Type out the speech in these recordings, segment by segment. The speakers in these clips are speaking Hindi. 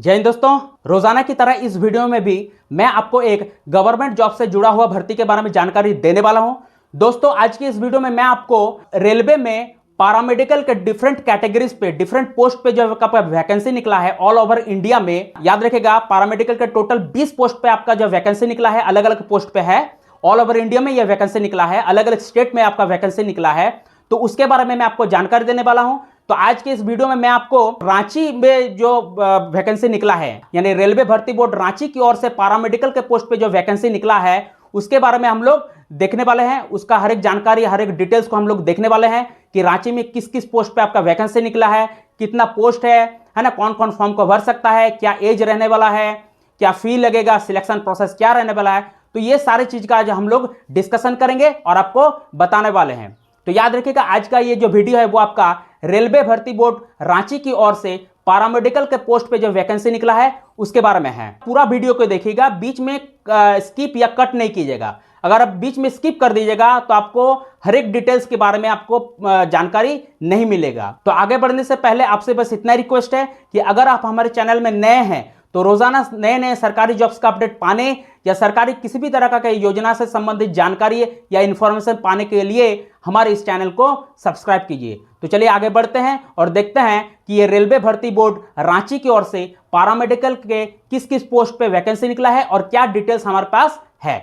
जय हिंद दोस्तों, रोजाना की तरह इस वीडियो में भी मैं आपको एक गवर्नमेंट जॉब से जुड़ा हुआ भर्ती के बारे में जानकारी देने वाला हूं। दोस्तों, आज की इस वीडियो में मैं आपको रेलवे में पैरामेडिकल के डिफरेंट कैटेगरीज पे, डिफरेंट पोस्ट पे जो आपका वैकेंसी निकला है ऑल ओवर इंडिया में। याद रखिएगा, पैरामेडिकल के टोटल 20 पोस्ट पे आपका जो वैकेंसी निकला है, अलग अलग पोस्ट पे है। ऑल ओवर इंडिया में यह वैकेंसी निकला है, अलग अलग स्टेट में आपका वैकेंसी निकला है, तो उसके बारे में मैं आपको जानकारी देने वाला हूं। तो आज के इस वीडियो में मैं आपको रांची में जो वैकेंसी निकला है, यानी रेलवे भर्ती बोर्ड रांची की ओर से पैरामेडिकल के पोस्ट पे जो वैकेंसी निकला है, उसके बारे में हम लोग देखने वाले हैं। उसका हर एक जानकारी, हर एक डिटेल्स को हम लोग देखने वाले हैं कि रांची में किस किस पोस्ट पे आपका वैकेंसी निकला है, कितना पोस्ट है ना, कौन कौन फॉर्म को भर सकता है, क्या एज रहने वाला है, क्या फी लगेगा, सिलेक्शन प्रोसेस क्या रहने वाला है। तो ये सारी चीज का आज हम लोग डिस्कशन करेंगे और आपको बताने वाले हैं। तो याद रखिएगा, आज का ये जो वीडियो है वो आपका रेलवे भर्ती बोर्ड रांची की ओर से पैरामेडिकल के पोस्ट पे जो वैकेंसी निकला है उसके बारे में है। पूरा वीडियो को देखिएगा, बीच में स्किप या कट नहीं कीजिएगा। अगर आप बीच में स्किप कर दीजिएगा तो आपको हर एक डिटेल्स के बारे में आपको जानकारी नहीं मिलेगा। तो आगे बढ़ने से पहले आपसे बस इतना रिक्वेस्ट है कि अगर आप हमारे चैनल में नए हैं तो रोजाना नए नए सरकारी जॉब्स का अपडेट पाने या सरकारी किसी भी तरह का योजना से संबंधित जानकारी या इंफॉर्मेशन पाने के लिए हमारे इस चैनल को सब्सक्राइब कीजिए। तो चलिए आगे बढ़ते हैं और देखते हैं कि ये रेलवे भर्ती बोर्ड रांची की ओर से पैरामेडिकल के किस किस पोस्ट पे वैकेंसी निकला है और क्या डिटेल्स हमारे पास है।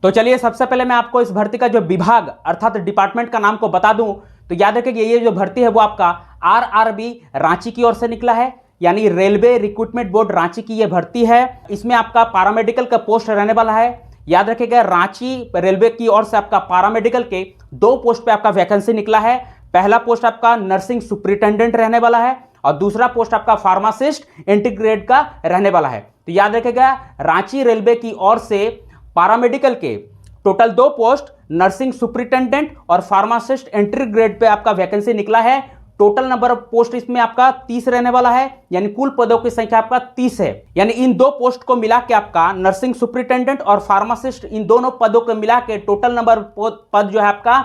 तो चलिए सबसे पहले मैं आपको इस भर्ती का जो विभाग अर्थात डिपार्टमेंट का नाम को बता दूं। तो याद रखिए, ये जो भर्ती है वो आपका RRB रांची की ओर से निकला है, यानी रेलवे रिक्रूटमेंट बोर्ड रांची की ये भर्ती है। इसमें आपका पैरामेडिकल का पोस्ट रहने वाला है। याद रखिएगा, रांची रेलवे की ओर से आपका पैरामेडिकल के 2 पोस्ट पे आपका वैकेंसी निकला है। पहला पोस्ट आपका नर्सिंग सुपरिटेंडेंट रहने वाला है और दूसरा पोस्ट आपका फार्मासिस्ट इंटीग्रेट का रहने वाला है। तो याद रखिएगा, रांची रेलवे की ओर से पैरामेडिकल के टोटल 2 पोस्ट नर्सिंग सुपरिटेंडेंट और फार्मासिस्ट एंट्री ग्रेड पे आपका वैकेंसी निकला है। टोटल नंबर ऑफ पोस्ट इसमें आपका 30 रहने वाला है, यानी कुल पदों की संख्या आपका 30 है। यानी इन 2 पोस्ट को मिला के आपका नर्सिंग सुपरिटेंडेंट और फार्मासिस्ट, इन दोनों पदों को मिला के टोटल नंबर पद जो है आपका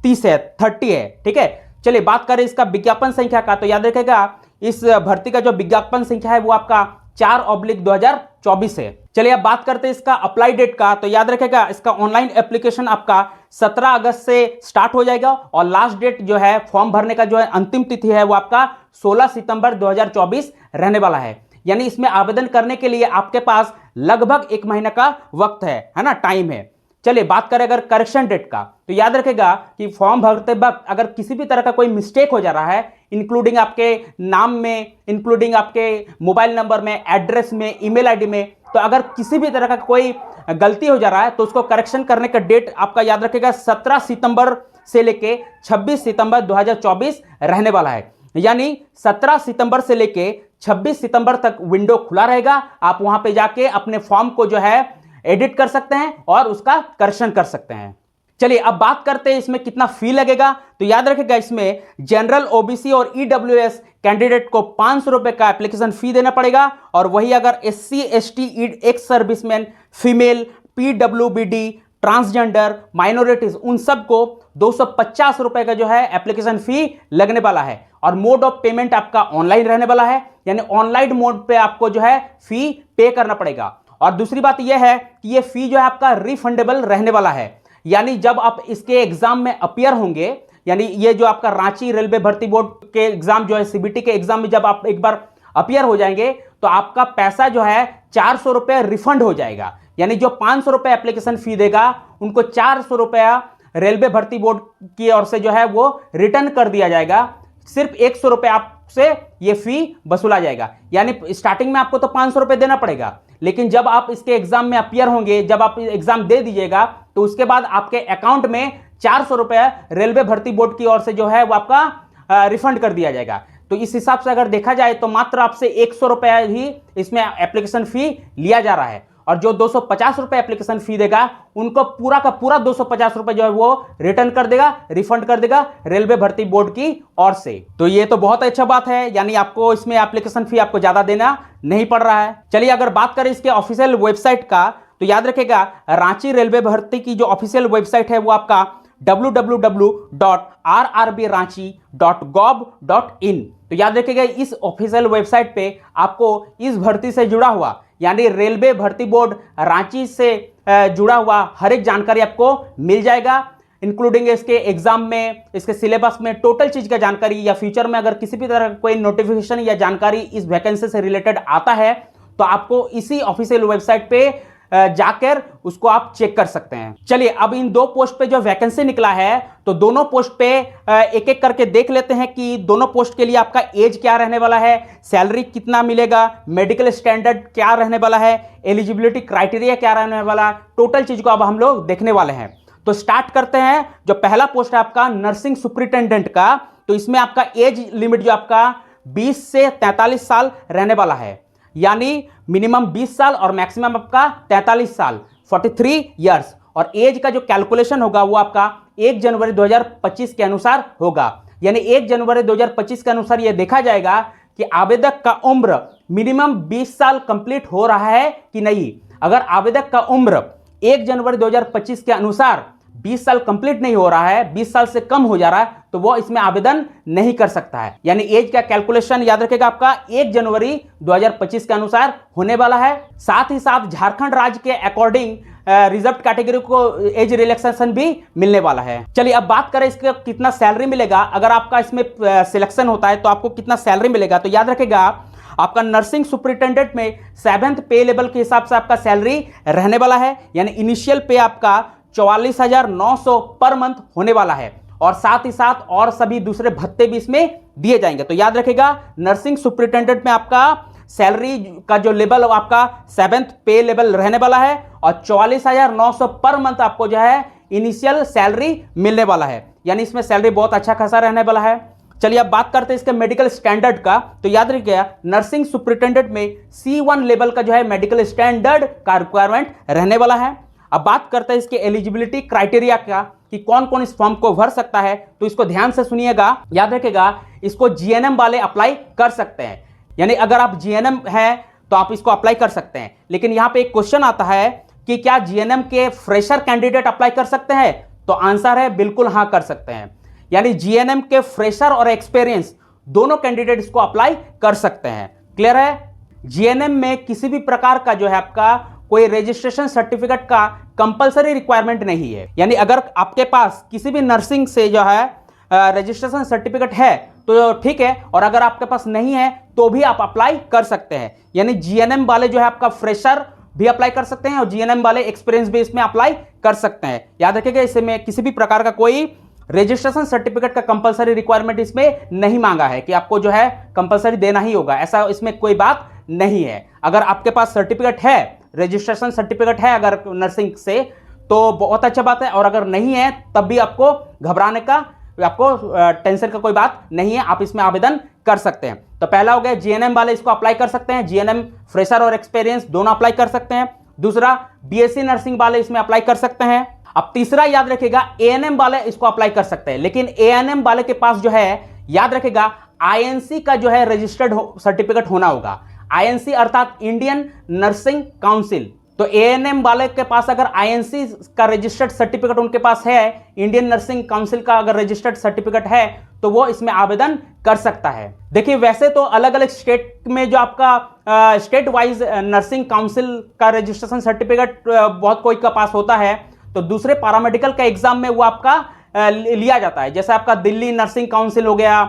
30 है, 30 है। ठीक है, चलिए बात करें इसका विज्ञापन संख्या का। तो याद रखिएगा, इस भर्ती का जो विज्ञापन संख्या है वो आपका 4/2024 है। चलिए अब बात करते हैं इसका अप्लाई डेट का। तो याद रखिएगा, इसका ऑनलाइन एप्लीकेशन आपका 17 अगस्त से स्टार्ट हो जाएगा और लास्ट डेट जो है फॉर्म भरने का जो है अंतिम तिथि है वो आपका 16 सितंबर 2024 रहने वाला है। यानी इसमें आवेदन करने के लिए आपके पास लगभग 1 महीने का वक्त है ना, टाइम है। चलिए बात करें अगर करेक्शन डेट का। तो याद रखेगा कि फॉर्म भरते वक्त अगर किसी भी तरह का कोई मिस्टेक हो जा रहा है, इंक्लूडिंग आपके नाम में, इंक्लूडिंग आपके मोबाइल नंबर में, एड्रेस में, ईमेल आईडी में, तो अगर किसी भी तरह का कोई गलती हो जा रहा है तो उसको करेक्शन करने का डेट आपका याद रखेगा 17 सितंबर से लेके 26 सितंबर 2024 रहने वाला है। यानी 17 सितंबर से लेके 26 सितंबर तक विंडो खुला रहेगा। आप वहां पे जाके अपने फॉर्म को जो है एडिट कर सकते हैं और उसका करेक्शन कर सकते हैं। चलिए अब बात करते हैं इसमें कितना फी लगेगा। तो याद रखिएगा, इसमें जनरल, OBC और EWS कैंडिडेट को 500 रुपए का एप्लीकेशन फी देना पड़ेगा और वही अगर SC ST ex serviceman, female, PWBD, transgender, minorities, उन सबको 250 रुपए का जो है एप्लीकेशन फी लगने वाला है। और मोड ऑफ पेमेंट आपका ऑनलाइन रहने वाला है, यानी ऑनलाइन मोड पे आपको जो है फी पे करना पड़ेगा। और दूसरी बात यह है कि यह फी जो है आपका रिफंडेबल रहने वाला है, यानी जब आप इसके एग्जाम में अपीयर होंगे, यानी ये जो आपका रांची रेलवे भर्ती बोर्ड के एग्जाम जो है CBT के एग्जाम में जब आप एक बार अपीयर हो जाएंगे तो आपका पैसा जो है 400 रुपये रिफंड हो जाएगा। यानी जो 500 रुपये एप्लीकेशन फी देगा उनको 400 रुपया रेलवे भर्ती बोर्ड की ओर से जो है वो रिटर्न कर दिया जाएगा। सिर्फ 100 रुपये आपसे ये फी वसूला जाएगा। यानी स्टार्टिंग में आपको तो 500 रुपये देना पड़ेगा, लेकिन जब आप इसके एग्जाम में अपीयर होंगे, जब आप एग्जाम दे दीजिएगा तो उसके बाद आपके अकाउंट में 400 रुपये रेलवे भर्ती बोर्ड की ओर से जो है वो आपका रिफंड कर दिया जाएगा। तो इस हिसाब से अगर देखा जाए तो मात्र आपसे 100 रुपये ही इसमें एप्लीकेशन फी लिया जा रहा है और जो 250 रुपये एप्लीकेशन फी देगा उनको पूरा का पूरा 250 रुपये जो है वो रिटर्न कर देगा, रिफंड कर देगा रेलवे भर्ती बोर्ड की ओर से। तो ये तो बहुत अच्छा बात है, यानी आपको इसमें एप्लीकेशन फी आपको ज्यादा देना नहीं पड़ रहा है। चलिए अगर बात करें इसके ऑफिशियल वेबसाइट का, तो याद रखेगा रांची रेलवे भर्ती की जो ऑफिशियल वेबसाइट है वो आपका www.rrb rrbranchi.gov.in। तो याद रखिएगा इस ऑफिशियल वेबसाइट पे आपको इस भर्ती से जुड़ा हुआ यानी रेलवे भर्ती बोर्ड रांची से जुड़ा हुआ हर एक जानकारी आपको मिल जाएगा, इंक्लूडिंग इसके एग्जाम में, इसके सिलेबस में, टोटल चीज का जानकारी, या फ्यूचर में अगर किसी भी तरह कोई नोटिफिकेशन या जानकारी इस वैकेंसी से रिलेटेड आता है तो आपको इसी ऑफिशियल वेबसाइट पे जाकर उसको आप चेक कर सकते हैं। चलिए अब इन दो पोस्ट पे जो वैकेंसी निकला है तो दोनों पोस्ट पे एक एक करके देख लेते हैं कि दोनों पोस्ट के लिए आपका एज क्या रहने वाला है, सैलरी कितना मिलेगा, मेडिकल स्टैंडर्ड क्या रहने वाला है, एलिजिबिलिटी क्राइटेरिया क्या रहने वाला, टोटल चीज को अब हम लोग देखने वाले हैं। तो स्टार्ट करते हैं। जो पहला पोस्ट है आपका नर्सिंग सुपरिटेंडेंट का, तो इसमें आपका एज लिमिट जो आपका 20 से 43 साल रहने वाला है, यानी मिनिमम 20 साल और मैक्सिमम आपका 43 साल 43 इयर्स। और एज का जो कैलकुलेशन होगा वो आपका 1 जनवरी 2025 के अनुसार होगा, यानी 1 जनवरी 2025 के अनुसार यह देखा जाएगा कि आवेदक का उम्र मिनिमम 20 साल कंप्लीट हो रहा है कि नहीं। अगर आवेदक का उम्र 1 जनवरी 2025 के अनुसार 20 साल कंप्लीट नहीं हो रहा है, 20 साल से कम हो जा रहा है, तो वो इसमें आवेदन नहीं कर सकता है। यानी एज का कैलकुलेशन याद रखेगा आपका 1 जनवरी 2025 के अनुसार होने वाला है। साथ ही साथ झारखंड राज्य के अकॉर्डिंग रिजर्व कैटेगरी को एज रिलैक्सेशन भी मिलने वाला है। चलिए अब बात करें इसका कितना सैलरी मिलेगा। अगर आपका इसमें सिलेक्शन होता है तो आपको कितना सैलरी मिलेगा, तो याद रखेगा आपका नर्सिंग सुपरिटेंडेंट में 7th पे लेवल के हिसाब से आपका सैलरी रहने वाला है, यानी इनिशियल पे आपका 44,900 पर मंथ होने वाला है। और साथ ही साथ और सभी दूसरे भत्ते भी इसमें दिए जाएंगे। तो याद रखेगा नर्सिंग सुपरिटेंडेंट में आपका सैलरी का जो लेवल आपका 7th पे लेवल रहने वाला है और 44,900 पर मंथ आपको जो है इनिशियल सैलरी मिलने वाला है, यानी इसमें सैलरी बहुत अच्छा खासा रहने वाला है। चलिए अब बात करते हैं इसके मेडिकल स्टैंडर्ड का। तो याद रखिएगा नर्सिंग सुपरिटेंडेंट में C1 लेवल का जो है मेडिकल स्टैंडर्ड का रिक्वायरमेंट रहने वाला है। अब बात करते हैं इसके एलिजिबिलिटी क्राइटेरिया का कि कौन कौन इस फॉर्म को भर सकता है, तो इसको ध्यान से सुनिएगा। याद रखिएगा इसको GNM वाले अप्लाई कर सकते हैं, यानी अगर आप GNM हैं तो आप इसको अप्लाई कर सकते हैं। लेकिन यहां पे एक क्वेश्चन आता है कि क्या GNM के फ्रेशर कैंडिडेट अप्लाई कर सकते हैं, तो आंसर है बिल्कुल हाँ कर सकते हैं। यानी GNM के फ्रेशर और एक्सपीरियंस दोनों कैंडिडेट इसको अप्लाई कर सकते हैं। क्लियर है। GNM में किसी भी प्रकार का जो है आपका कोई रजिस्ट्रेशन सर्टिफिकेट का कंपलसरी रिक्वायरमेंट नहीं है, यानी अगर आपके पास किसी भी नर्सिंग से जो है रजिस्ट्रेशन सर्टिफिकेट है तो ठीक है, और अगर आपके पास नहीं है तो भी आप अप्लाई कर सकते हैं। यानी GNM वाले जो है आपका फ्रेशर भी अप्लाई कर सकते हैं और GNM वाले एक्सपीरियंस भी इसमें अप्लाई कर सकते हैं। याद रखिएगा इसमें किसी भी प्रकार का कोई रजिस्ट्रेशन सर्टिफिकेट का कंपलसरी रिक्वायरमेंट इसमें नहीं मांगा है कि आपको जो है कंपलसरी देना ही होगा, ऐसा इसमें कोई बात नहीं है। अगर आपके पास सर्टिफिकेट है, रजिस्ट्रेशन सर्टिफिकेट है अगर नर्सिंग से, तो बहुत अच्छा बात है, और अगर नहीं है तब भी आपको घबराने का, आपको टेंशन का कोई बात नहीं है, आप इसमें आवेदन कर सकते हैं। तो पहला हो गया GNM वाले इसको अप्लाई कर सकते हैं, GNM फ्रेशर और एक्सपीरियंस दोनों अप्लाई कर सकते हैं। दूसरा BSc नर्सिंग वाले इसमें अप्लाई कर सकते हैं। अब तीसरा याद रखेगा ANM वाले इसको अप्लाई कर सकते हैं, लेकिन ANM वाले के पास जो है याद रखेगा INC का जो है रजिस्टर्ड सर्टिफिकेट होना होगा। INC अर्थात इंडियन नर्सिंग काउंसिल। तो ANM वाले के पास अगर INC का रजिस्टर्ड सर्टिफिकेट उनके पास है, इंडियन नर्सिंग काउंसिल का अगर रजिस्टर्ड सर्टिफिकेट है, तो वो इसमें आवेदन कर सकता है। देखिए वैसे तो अलग अलग स्टेट में जो आपका स्टेट वाइज नर्सिंग काउंसिल का रजिस्ट्रेशन सर्टिफिकेट बहुत कोई का पास होता है, तो दूसरे पैरामेडिकल का एग्जाम में वो आपका लिया जाता है। जैसे आपका दिल्ली नर्सिंग काउंसिल हो गया,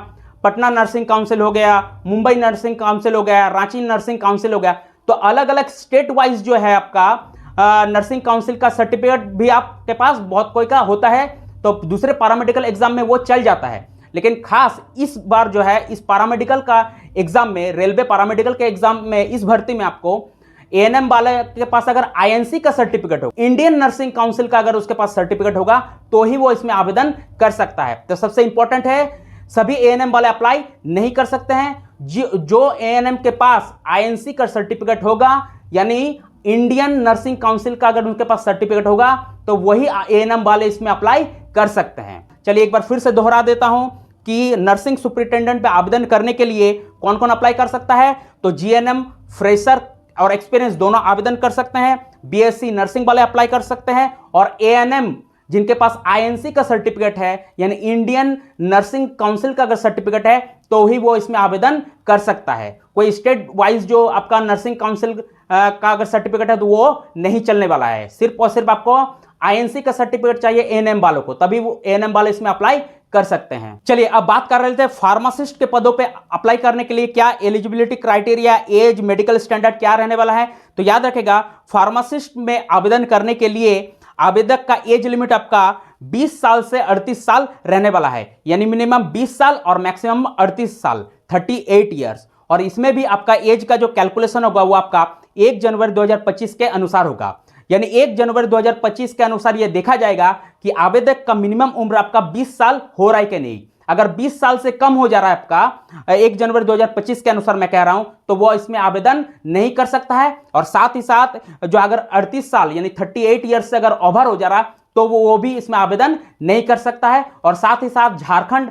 पटना नर्सिंग काउंसिल हो गया, मुंबई नर्सिंग काउंसिल हो गया, रांची नर्सिंग काउंसिल हो गया। तो अलग अलग स्टेट वाइज जो है आपका नर्सिंग काउंसिल का सर्टिफिकेट भी आपके पास बहुत कोई का होता है, तो दूसरे पैरामेडिकल एग्जाम में वो चल जाता है। लेकिन खास इस बार जो है इस पैरामेडिकल का एग्जाम में, रेलवे पैरामेडिकल के एग्जाम में, इस भर्ती में आपको ANM वाले के पास अगर INC का सर्टिफिकेट हो, इंडियन नर्सिंग काउंसिल का अगर उसके पास सर्टिफिकेट होगा, तो ही वो इसमें आवेदन कर सकता है। तो सबसे इंपॉर्टेंट है सभी ANM वाले अप्लाई नहीं कर सकते हैं। जो ANM के पास INC का सर्टिफिकेट होगा, यानी इंडियन नर्सिंग काउंसिल का अगर उनके पास सर्टिफिकेट होगा, तो वही ANM वाले इसमें अप्लाई कर सकते हैं। चलिए एक बार फिर से दोहरा देता हूं कि नर्सिंग सुपरिटेंडेंट पे आवेदन करने के लिए कौन कौन अप्लाई कर सकता है। तो GNM फ्रेशर और एक्सपीरियंस दोनों आवेदन कर सकते हैं, BSc नर्सिंग वाले अप्लाई कर सकते हैं, और ANM जिनके पास आईएनसी का सर्टिफिकेट है यानी इंडियन नर्सिंग काउंसिल का अगर सर्टिफिकेट है तो ही वो इसमें आवेदन कर सकता है। कोई स्टेट वाइज जो आपका नर्सिंग काउंसिल का अगर सर्टिफिकेट है तो वो नहीं चलने वाला है। सिर्फ और सिर्फ आपको आईएनसी का सर्टिफिकेट चाहिए एएनएम वालों को, तभी वो एएनएम वाले इसमें अप्लाई कर सकते हैं। चलिए अब बात कर रहे थे फार्मासिस्ट के पदों पे अप्लाई करने के लिए क्या eligibility criteria, age, medical standard क्या रहने वाला है। तो याद रखेगा फार्मासिस्ट में आवेदन करने के लिए आवेदक का एज लिमिट आपका 20 साल से 38 साल रहने वाला है, यानी मिनिमम 20 साल और मैक्सिमम 38 साल 38 ईयर्स। और इसमें भी आपका एज का जो कैलकुलेशन होगा वो आपका 1 जनवरी 2025 के अनुसार होगा, यानी 1 जनवरी 2025 के अनुसार यह देखा जाएगा कि आवेदक का मिनिमम उम्र आपका 20 साल हो रहा है कि नहीं। अगर 20 साल से कम हो जा रहा है आपका 1 जनवरी 2025 के अनुसार मैं कह रहा हूं, तो वो इसमें आवेदन नहीं कर सकता है। और साथ ही साथ जो अगर 38 साल यानी 38 ईयर्स से अगर ओवर हो जा रहा तो वो भी इसमें आवेदन नहीं कर सकता है। और साथ ही साथ झारखंड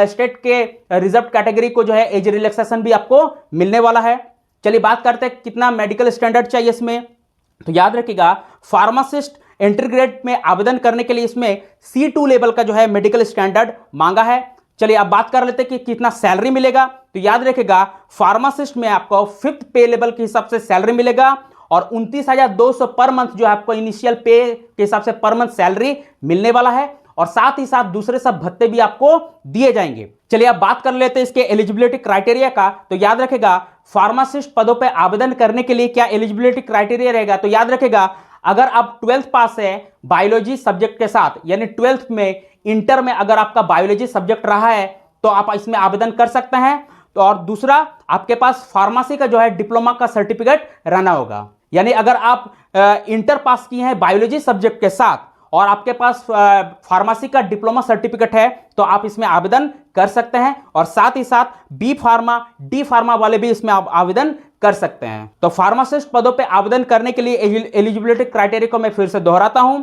स्टेट के रिजर्व कैटेगरी को जो है एज रिलैक्सेशन भी आपको मिलने वाला है। चलिए बात करते हैं कितना मेडिकल स्टैंडर्ड चाहिए इसमें। तो याद रखिएगा फार्मासिस्ट एंट्री ग्रेड में आवेदन करने के लिए इसमें C2 लेवल का जो है मेडिकल स्टैंडर्ड मांगा है। चलिए अब बात कर लेते हैं कि कितना सैलरी मिलेगा। तो याद रखिएगा फार्मासिस्ट में आपको 5th पे लेवल के हिसाब से सैलरी मिलेगा और 29,200 पर मंथ जो है आपको इनिशियल पे के हिसाब से पर मंथ सैलरी मिलने वाला है। और साथ ही साथ दूसरे सब भत्ते भी आपको दिए जाएंगे। चलिए अब बात कर लेते हैं इसके एलिजिबिलिटी क्राइटेरिया का। तो याद रखेगा फार्मासिस्ट पदों पर आवेदन करने के लिए क्या एलिजिबिलिटी क्राइटेरिया रहेगा। तो याद रखेगा अगर आप 12th पास है बायोलॉजी सब्जेक्ट के साथ, यानी 12th में इंटर में अगर आपका बायोलॉजी सब्जेक्ट रहा है तो आप इसमें आवेदन कर सकते हैं। तो और दूसरा आपके पास फार्मेसी का जो है डिप्लोमा का सर्टिफिकेट रहना होगा, यानी अगर आप इंटर पास किए हैं बायोलॉजी सब्जेक्ट के साथ और आपके पास फार्मेसी का डिप्लोमा सर्टिफिकेट है तो आप इसमें आवेदन कर सकते हैं। और साथ ही साथ बी फार्मा, डी फार्मा वाले भी इसमें आवेदन कर सकते हैं। तो फार्मासिस्ट पदों पे आवेदन करने के लिए एलिजिबिलिटी क्राइटेरिया को मैं फिर से दोहराता हूं।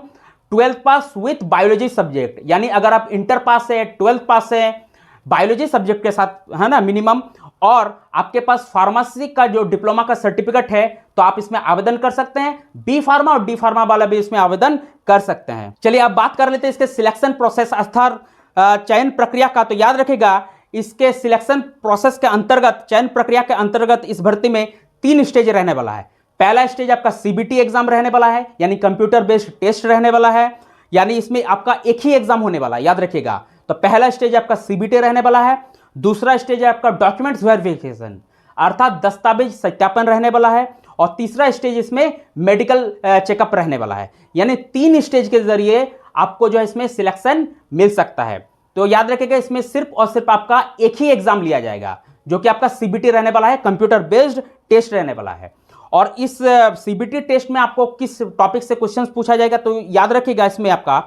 12th pass with biology subject, यानी अगर आप इंटर पास है, 12th पास है बायोलॉजी सब्जेक्ट के साथ है ना मिनिमम, और आपके पास फार्मेसी का जो डिप्लोमा का सर्टिफिकेट है तो आप इसमें आवेदन कर सकते हैं। बी फार्मा और डी फार्मा वाला भी इसमें आवेदन कर सकते हैं। चलिए अब बात कर लेते हैं इसके सिलेक्शन प्रोसेस स्तर चयन प्रक्रिया का। तो याद रखेगा इसके सिलेक्शन प्रोसेस के अंतर्गत, चयन प्रक्रिया के अंतर्गत इस भर्ती में 3 स्टेज रहने वाला है। पहला स्टेज आपका सीबीटी एग्जाम रहने वाला है, यानी कंप्यूटर बेस्ड टेस्ट रहने वाला है, यानी इसमें आपका एक ही एग्जाम होने वाला है, याद रखिएगा। तो पहला स्टेज आपका सीबीटी रहने वाला है। दूसरा स्टेज है आपका डॉक्यूमेंट्स वेरिफिकेशन अर्थात दस्तावेज सत्यापन रहने वाला है। और तीसरा स्टेज इसमें मेडिकल चेकअप रहने वाला है। यानी 3 स्टेज के जरिए आपको जो है इसमें सिलेक्शन मिल सकता है। तो याद रखिएगा इसमें सिर्फ और सिर्फ आपका एक ही एग्जाम लिया जाएगा जो कि आपका सीबीटी रहने वाला है, कंप्यूटर बेस्ड टेस्ट रहने वाला है। और इस सीबीटी टेस्ट में आपको किस टॉपिक से क्वेश्चंस पूछा जाएगा। तो याद रखिएगा इसमें आपका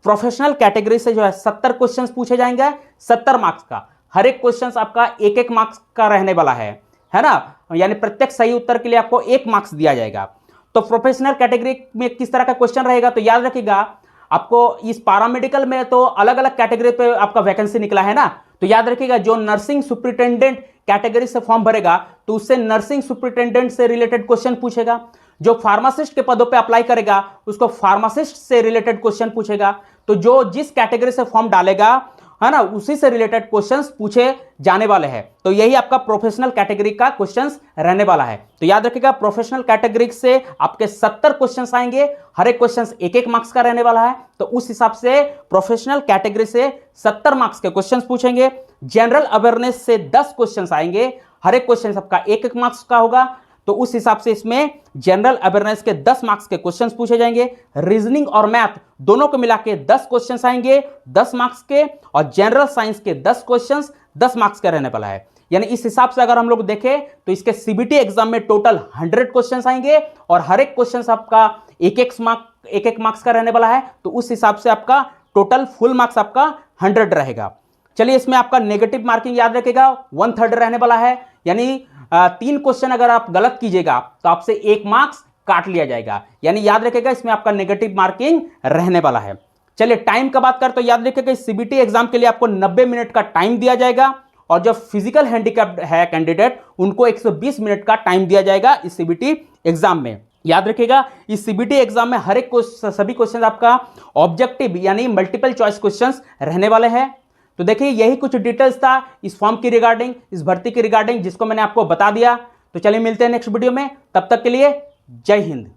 प्रोफेशनल कैटेगरी से जो है 70 क्वेश्चंस पूछे जाएंगे, 70 मार्क्स का। हर एक क्वेश्चंस आपका 1-1 मार्क्स का रहने वाला है ना, यानी प्रत्येक सही उत्तर के लिए आपको 1 मार्क्स दिया जाएगा। तो प्रोफेशनल कैटेगरी में किस तरह का क्वेश्चन रहेगा। तो याद रखिएगा आपको इस पैरामेडिकल में तो अलग अलग कैटेगरी पे आपका वैकेंसी निकला है ना। तो याद रखिएगा जो नर्सिंग सुपरिटेंडेंट कैटेगरी से फॉर्म भरेगा तो उससे नर्सिंग सुपरिटेंडेंट से रिलेटेड क्वेश्चन पूछेगा। जो फार्मासिस्ट के पदों पे अप्लाई करेगा उसको फार्मासिस्ट से रिलेटेड क्वेश्चन पूछेगा। तो जो जिस कैटेगरी से फॉर्म डालेगा है ना उसी से रिलेटेड क्वेश्चंस पूछे जाने वाले हैं। तो यही आपका प्रोफेशनल कैटेगरी का क्वेश्चंस रहने वाला है। तो याद रखिएगा प्रोफेशनल कैटेगरी से आपके 70 क्वेश्चंस आएंगे, हर एक क्वेश्चंस 1-1 मार्क्स का रहने वाला है। तो उस हिसाब से प्रोफेशनल कैटेगरी से 70 मार्क्स के क्वेश्चंस पूछेंगे। जनरल अवेयरनेस से 10 क्वेश्चंस आएंगे, हर एक क्वेश्चन आपका 1-1 मार्क्स का होगा। तो उस हिसाब से इसमें जनरल अवेयरनेस के 10 मार्क्स के क्वेश्चंस पूछे जाएंगे। रीजनिंग और मैथ दोनों को मिला के 10 क्वेश्चंस आएंगे 10 मार्क्स के, और जनरल साइंस के 10 क्वेश्चंस 10 मार्क्स का रहने वाला है। यानी इस हिसाब से अगर हम लोग देखें तो इसके सीबीटी एग्जाम में टोटल 100 क्वेश्चंस आएंगे और हर एक क्वेश्चन आपका 1-1 मार्क्स का रहने वाला है। तो उस हिसाब से आपका टोटल फुल मार्क्स आपका 100 रहेगा। चलिए इसमें आपका नेगेटिव मार्किंग याद रखेगा 1/3 रहने वाला है, यानी 3 क्वेश्चन अगर आप गलत कीजिएगा तो आपसे 1 मार्क्स काट लिया जाएगा। यानी याद रखेगा इसमें आपका नेगेटिव मार्किंग रहने वाला है। चलिए टाइम का बात करें तो याद रखिएगा इस सीबीटी एग्जाम के लिए आपको 90 मिनट का टाइम दिया जाएगा और जो फिजिकल हैंडीकैप्ड है कैंडिडेट उनको 120 मिनट का टाइम दिया जाएगा इस सीबीटी एग्जाम में। याद रखिएगा, इस सीबीटी एग्जाम में हर एक सभी क्वेश्चन आपका ऑब्जेक्टिव यानी मल्टीपल चॉइस क्वेश्चंस रहने वाले हैं। तो देखिए, यही कुछ डिटेल्स था इस फॉर्म की रिगार्डिंग, इस भर्ती की रिगार्डिंग, जिसको मैंने आपको बता दिया। तो चलिए मिलते हैं नेक्स्ट वीडियो में, तब तक के लिए जय हिंद।